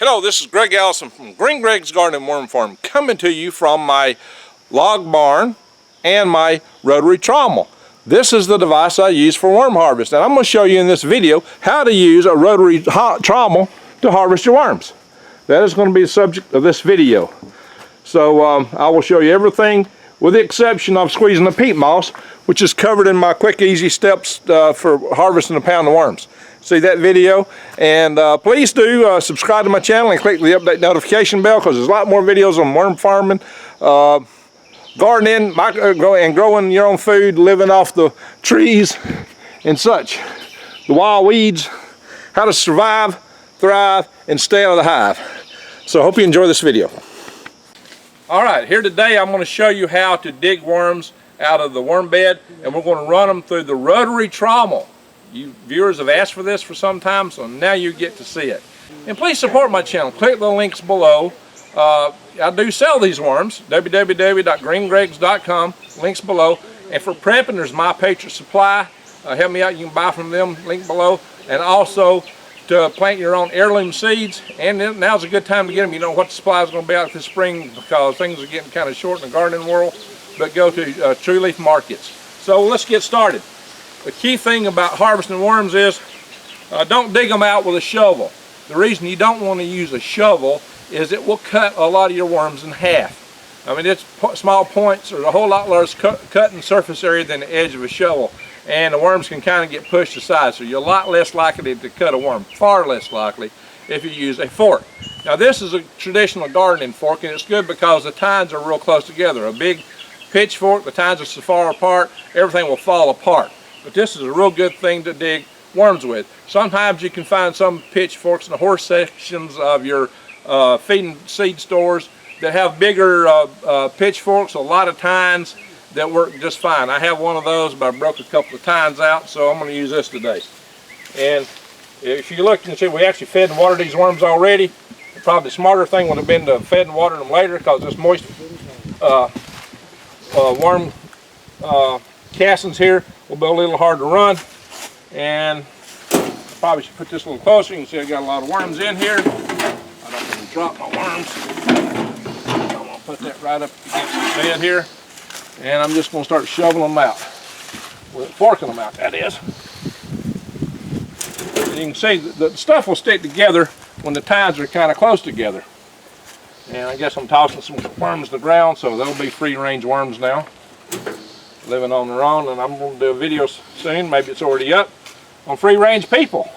Hello, this is Greg Allison from Green Greg's Garden and Worm Farm, coming to you from my log barn and my rotary trommel. This is the device I use for worm harvest, and I'm going to show you in this video how to use a rotary trommel to harvest your worms. That is going to be the subject of this video. So I will show you everything with the exception of squeezing the peat moss, which is covered in my quick easy steps for harvesting a pound of worms. See that video, and please do subscribe to my channel and click the update notification bell, because there's a lot more videos on worm farming, gardening, and growing your own food, living off the trees and such, the wild weeds, how to survive, thrive, and stay out of the hive. So I hope you enjoy this video. Alright, here today I'm going to show you how to dig worms out of the worm bed, and we're going to run them through the rotary trommel. You viewers have asked for this for some time, so now you get to see it. And please support my channel. Click the links below. I do sell these worms, www.greengregs.com, links below. And for prepping, there's My Patriot Supply. Help me out, you can buy from them, link below. And also to plant your own heirloom seeds. And then now's a good time to get them. You know what the supply is going to be out this spring, because things are getting kind of short in the gardening world. But go to True Leaf Markets. So let's get started. The key thing about harvesting worms is don't dig them out with a shovel. The reason you don't want to use a shovel is it will cut a lot of your worms in half. I mean, it's small points, or a whole lot less cutting surface area than the edge of a shovel, and the worms can kind of get pushed aside, so you're a lot less likely to cut a worm, far less likely if you use a fork. Now this is a traditional gardening fork, and it's good because the tines are real close together. A big pitchfork, the tines are so far apart, everything will fall apart. But this is a real good thing to dig worms with. Sometimes you can find some pitchforks in the horse sections of your feeding seed stores that have bigger pitchforks, a lot of tines that work just fine. I have one of those, but I broke a couple of tines out, so I'm going to use this today. And if you look and see, we actually fed and watered these worms already. Probably the smarter thing would have been to fed and water them later, because this moist worm castings here will be a little hard to run. And probably should put this a little closer. You can see I got a lot of worms in here. I don't want to drop my worms. I'm going to put that right up against the bed here, and I'm just going to start shoveling them out, forking them out, that is. And you can see the stuff will stick together when the tines are kind of close together. And I guess I'm tossing some worms to the ground, so they'll be free range worms now, living on their own. And I'm going to do a video soon, maybe it's already up, on free range people.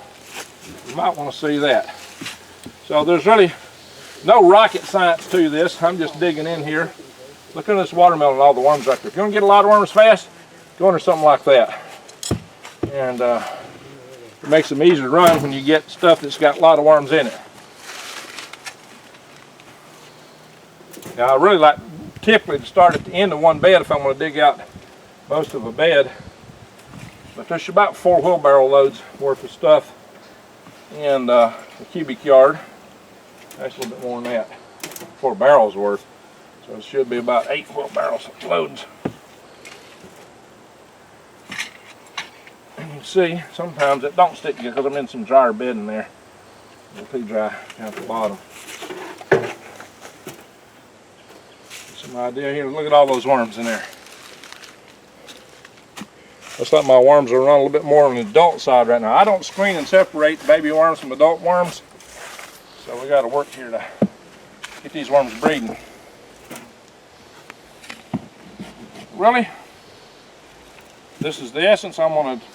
You might want to see that. So there's really no rocket science to this. I'm just digging in here. Look at this watermelon and all the worms right there. If you want to get a lot of worms fast, go under something like that. And it makes them easier to run when you get stuff that's got a lot of worms in it. Now I really like typically to start at the end of one bed if I'm going to dig out most of a bed. But there's about 4 wheelbarrow loads worth of stuff in the cubic yard. Actually a little bit more than that. 4 barrels worth. So it should be about 8 wheelbarrows loads. And you can see sometimes it don't stick together because I'm in some drier bed in there. A little too dry down at the bottom. Some idea here. Look at all those worms in there. Looks like my worms are running a little bit more on the adult side right now. I don't screen and separate baby worms from adult worms, so we got to work here to get these worms breeding. Really, this is the essence. I'm going to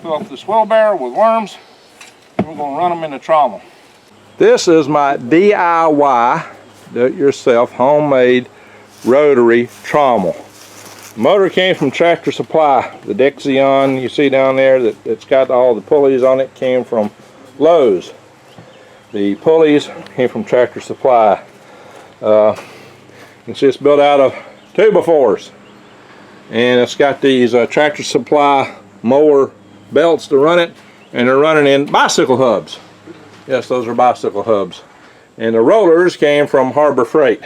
fill up this wheelbarrow with worms, and we're going to run them in the trommel. This is my DIY, do-it-yourself, homemade rotary trommel. The motor came from Tractor Supply. The Dexion you see down there that's got all the pulleys on it came from Lowe's. The pulleys came from Tractor Supply. You can see it's built out of 2x4s, and it's got these Tractor Supply mower belts to run it, and they're running in bicycle hubs. Yes, those are bicycle hubs. And the rollers came from Harbor Freight.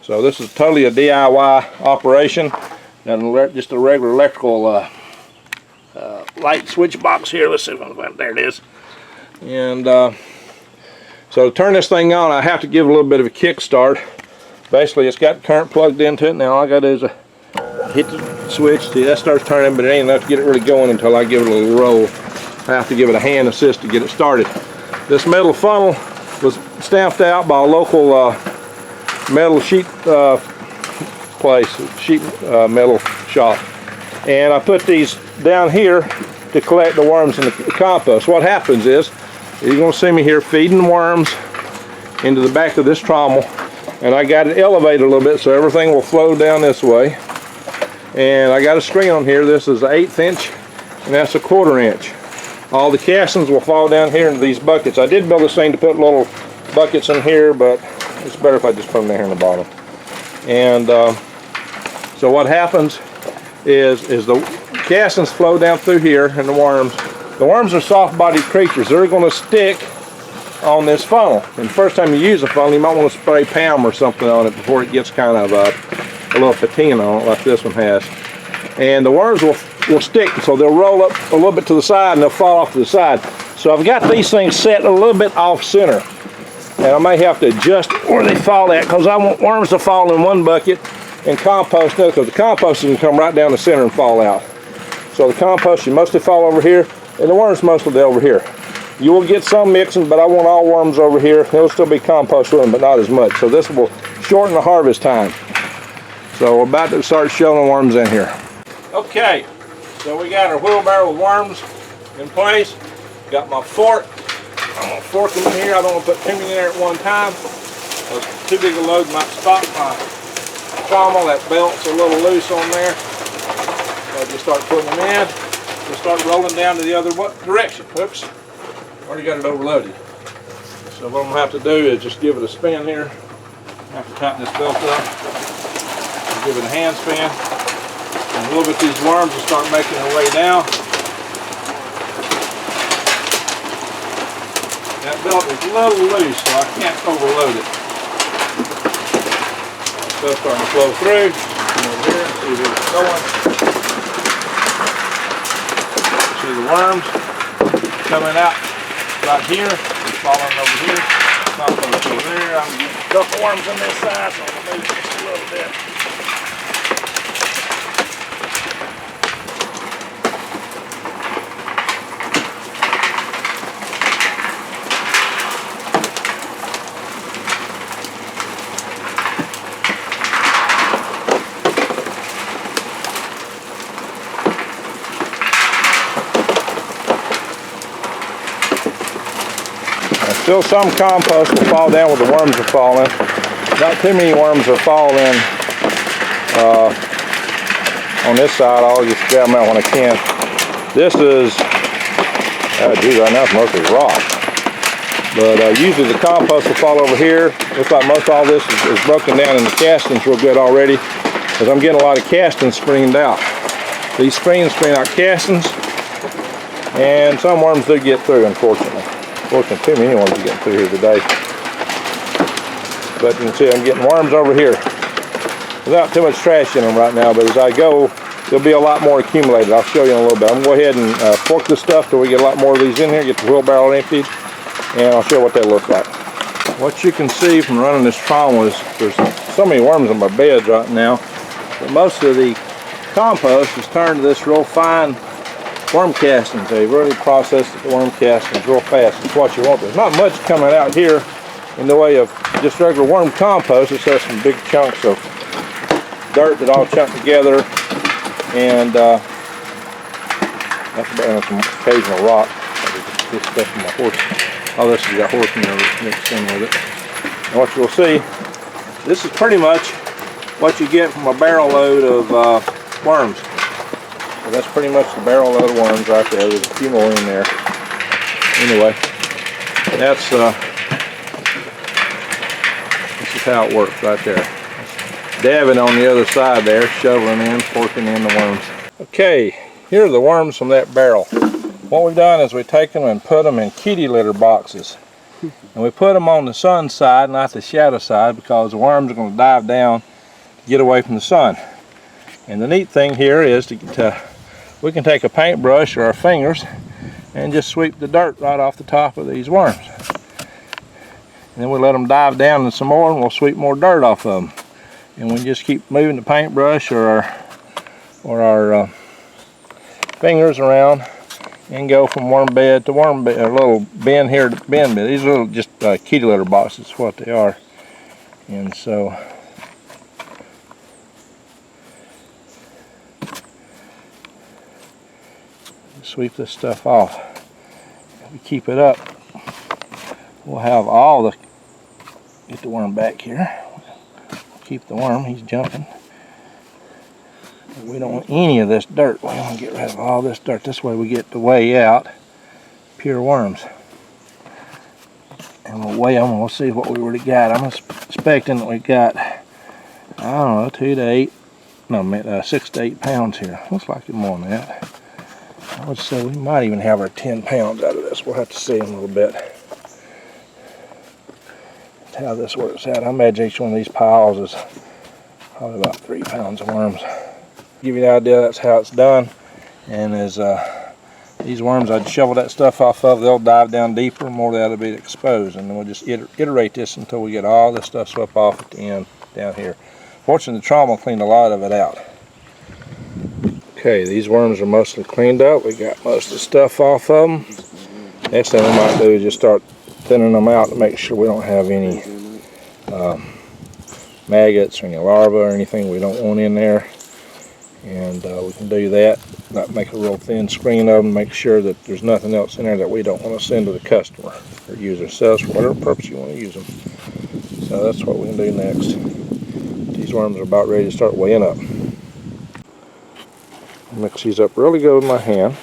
So this is totally a DIY operation, and just a regular electrical light switch box here. Let's see if there it is. And So to turn this thing on, I have to give it a little bit of a kick start. Basically, it's got the current plugged into it. Now all I got to do is hit the switch. See, that starts turning, but it ain't enough to get it really going until I give it a little roll. I have to give it a hand assist to get it started. This metal funnel was stamped out by a local metal sheet metal shop. And I put these down here to collect the worms in the compost. What happens is, you're going to see me here feeding worms into the back of this trommel, and I got it elevated a little bit so everything will flow down this way. And I got a string on here. This is an 1/8 inch, and that's a 1/4 inch. All the castings will fall down here into these buckets. I did build this thing to put little buckets in here, but it's better if I just put them down here in the bottom. And so what happens is the castings flow down through here, and the worms are soft-bodied creatures. They're going to stick on this funnel. And the first time you use a funnel, you might want to spray PAM or something on it before it gets kind of a little patina on it, like this one has. And the worms will stick, so they'll roll up a little bit to the side and they'll fall off to the side. So I've got these things set a little bit off center, and I may have to adjust where they fall at, because I want worms to fall in one bucket and compost no, because the compost can come right down the center and fall out. So the compost should mostly fall over here, and the worms mostly over here. You will get some mixing, but I want all worms over here. There'll still be compost with them, but not as much. So this will shorten the harvest time. So we're about to start shoving worms in here. Okay, so we got our wheelbarrow with worms in place. Got my fork. I'm going to fork them in here. I don't want to put too many in there at one time. It's too big a load might spot my trommel. That belt's a little loose on there. So just start putting them in. Just start rolling down to the other direction. Oops, already got it overloaded. So what I'm going to have to do is just give it a spin here. I have to tighten this belt up. Give it a hand spin. And a little bit these worms will start making their way down. That belt is a little loose, so I can't overload it. So it's starting to flow through. Come over here and see where it's going. See the worms coming out right here, falling over here. Compost over there. I'm getting a couple worms on this side, so I'm going to move just a little bit. Still some compost will fall down where the worms are falling. Not too many worms are falling on this side. I'll just grab them out when I can. This is, geez, right now it's mostly rock. But usually the compost will fall over here. Looks like most all this is broken down in the castings real good already, because I'm getting a lot of castings screened out. These screens screen out castings, and some worms do get through, unfortunately. Unfortunately, too many worms are getting through here today. But you can see I'm getting worms over here without too much trash in them right now, but as I go, there'll be a lot more accumulated. I'll show you in a little bit. I'm going to go ahead and fork this stuff till we get a lot more of these in here, get the wheelbarrow emptied, and I'll show you what that looks like. What you can see from running this trommel is there's so many worms in my beds right now, but most of the compost is turned to this real fine worm castings. They really process the worm castings real fast. It's what you want. There's not much coming out here in the way of just regular worm compost. It's just some big chunks of dirt that all chunked together, and that's about some occasional rock. This stuff from my horse. All this has got horse manure mixed in with it. And what you'll see, this is pretty much what you get from a barrel load of worms. So that's pretty much the barrel load of worms right there. There's a few more in there. Anyway, that's this is how it works right there. Davin on the other side there, shoveling in, forking in the worms. Okay, here are the worms from that barrel. What we've done is we've taken them and put them in kitty litter boxes. And we put them on the sun side, not the shadow side, because the worms are going to dive down to get away from the sun. And the neat thing here is we can take a paintbrush or our fingers and just sweep the dirt right off the top of these worms. and then we let them dive down in some more, and we'll sweep more dirt off of them. And we just keep moving the paintbrush or our fingers around and go from worm bed to worm bed, a little bin here to bin bed. These are little just kitty litter boxes is what they are. And so sweep this stuff off. If we keep it up, we'll have all the, get the worm back here. Keep the worm, he's jumping. We don't want any of this dirt. We want to get rid of all this dirt. This way we get the weigh out pure worms. And we'll weigh them and we'll see what we already got. I'm expecting that we got, I don't know, 6 to 8 pounds here. Looks like it's more than that. I would say we might even have our 10 pounds out of this. We'll have to see in a little bit. That's how this works out. I imagine each one of these piles is probably about 3 pounds of worms. Give you the idea, that's how it's done. And as these worms, I'd shovel that stuff off of, they'll dive down deeper, more that'll be exposed. And then we'll just iterate this until we get all this stuff swept off at the end down here. Fortunately, the Trommel cleaned a lot of it out. Okay, these worms are mostly cleaned up. We got most of the stuff off of them. Next thing we might do is just start thinning them out to make sure we don't have any maggots or any larvae or anything we don't want in there. And we can do that, not make a real thin screen of them, make sure that there's nothing else in there that we don't want to send to the customer or use ourselves for whatever purpose you want to use them. So that's what we can do next. These worms are about ready to start weighing up. Mix these up really good with my hand.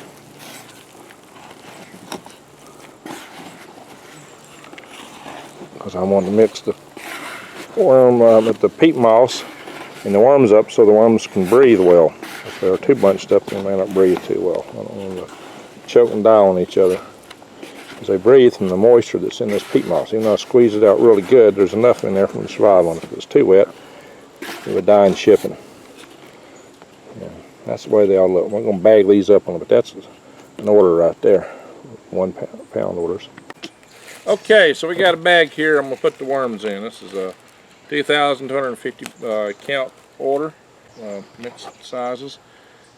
Because I want to mix the worm with the peat moss and the worms up so the worms can breathe well. If they're too bunched up, they may not breathe too well. I don't want them to choke and die on each other. As they breathe from the moisture that's in this peat moss. Even though I squeeze it out really good, there's enough in there for them to survive on it. If it's too wet, it would die in shipping. Yeah, that's the way they all look. We're going to bag these up on it, but that's an order right there. 1 pound orders. Okay, so we got a bag here. I'm going to put the worms in. This is a 2,250 count order, mixed sizes.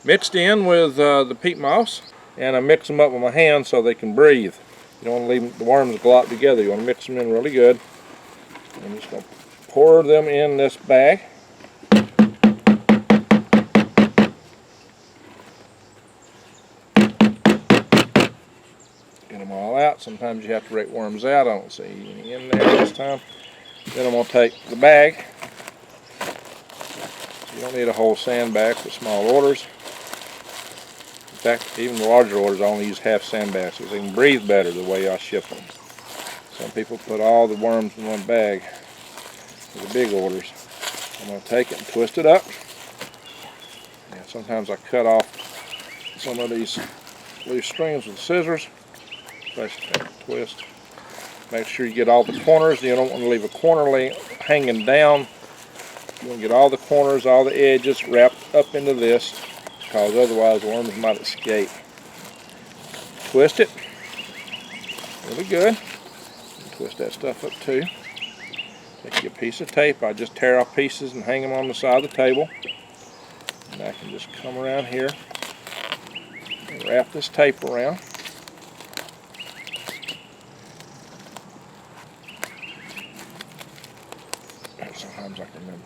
Mixed in with the peat moss, and I mix them up with my hand so they can breathe. You don't want to leave the worms glop together. You want to mix them in really good. I'm just going to pour them in this bag. Get them all out. Sometimes you have to rake worms out. I don't see any in there this time. Then I'm going to take the bag. You don't need a whole sandbag for small orders. In fact, even the larger orders I only use half sandbags because they can breathe better the way I ship them. Some people put all the worms in one bag for the big orders. I'm going to take it and twist it up. And sometimes I cut off some of these loose strings with scissors. Basically, twist. Make sure you get all the corners. You don't want to leave a corner hanging down. You want to get all the corners, all the edges wrapped up into this, because otherwise the worms might escape. Twist it really good. Twist that stuff up too. Take you a piece of tape. I just tear off pieces and hang them on the side of the table. And I can just come around here and wrap this tape around. Sometimes I can then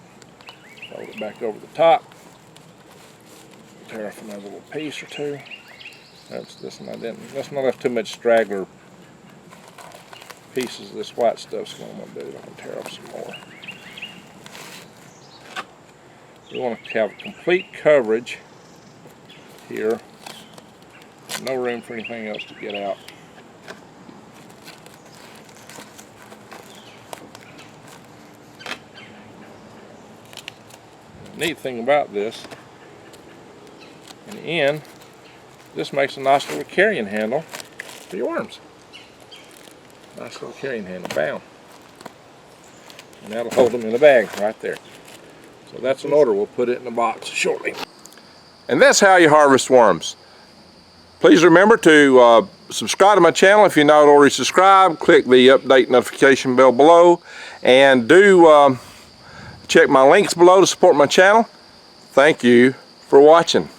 fold it back over the top, tear off another little piece or two. That's not left too much straggler pieces of this white stuff, so I'm going to do it. I can tear off some more. We want to have complete coverage here. No room for anything else to get out. Neat thing about this, in the end, this makes a nice little carrying handle for your worms. Nice little carrying handle, bam. And that'll hold them in the bag right there. So that's an order. We'll put it in the box shortly. And that's how you harvest worms. Please remember to subscribe to my channel if you're not already subscribed. Click the update notification bell below, and do check my links below to support my channel. Thank you for watching.